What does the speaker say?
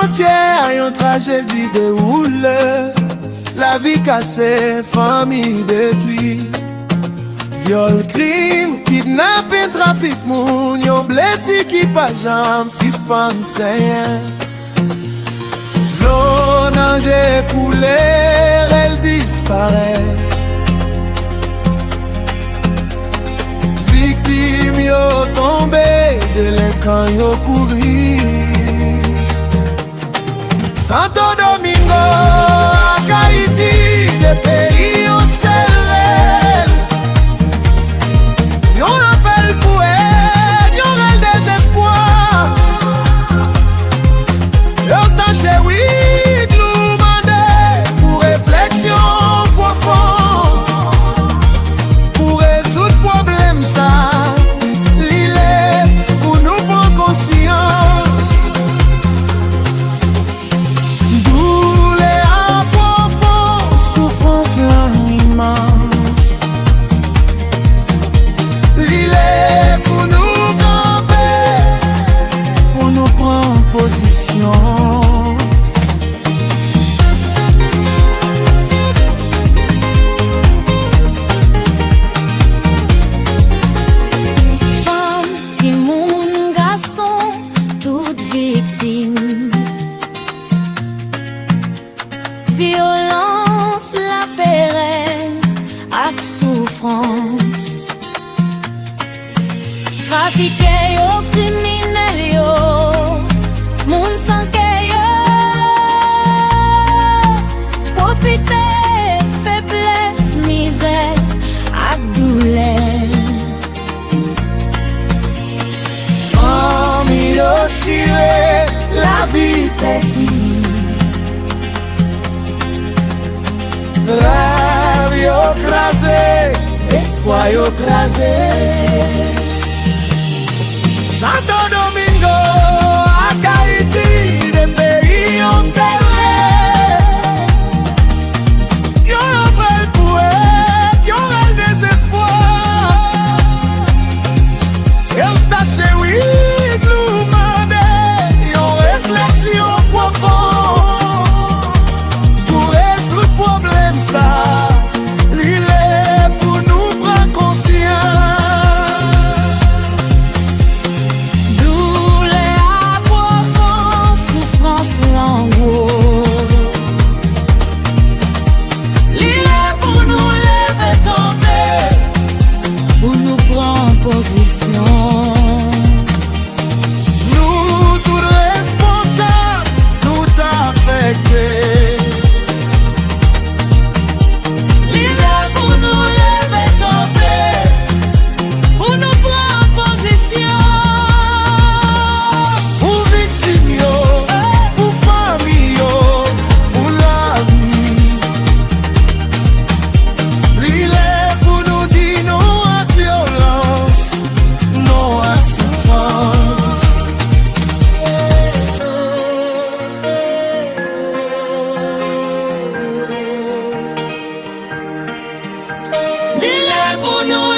entière, une tragédie déroule. La vie cassée, famille détruite. Viol, crime, kidnapping, trafic, moun. Yon blessé qui pas jambe, suspense. L'eau nage coulé, elle disparaît. Victime yo tombé, délinquant yo couru. Santo Domingo, Haïti, des pays au serré. Yon appel pour elle, yon rêve désespoir. Yon staché oui, nous mandé pour réflexion profonde. Pour résoudre problème ça, l'île pour nous prendre conscience. Douleur profonde, souffrance immense. L'île pour nous camper, pour nous prendre position. Femme, ti moun, garçon, toute victime. Violence, la péresse, ak souffrance. Trafiqué yo, criminel yo, moun sanke yo. Profite, faiblesse, misère, ak douleur. Famille yo chire, la vie perdue. Rêve yo crasé, espoir yo crasé. Santo Domingo, Haïti, des pays au serré. Yon appel pour elle, yon rêve désespoir. Yon staché oui, nous mandé, yon réflexion profonde. Pour résoudre problème ça, l'île est pour nous prendre conscience. Douleur profonde, souffrance langoureux. L'île est pour nous lever tomber, pour nous prendre position. Nous tous responsables, nous affectés. L'île est pour nous lever tomber, pour nous prendre position. Pour victime yo, pour famille yo, pour l'avenir. L'île est pour nous dire non à violence, non à souffrance. L'île est pour nous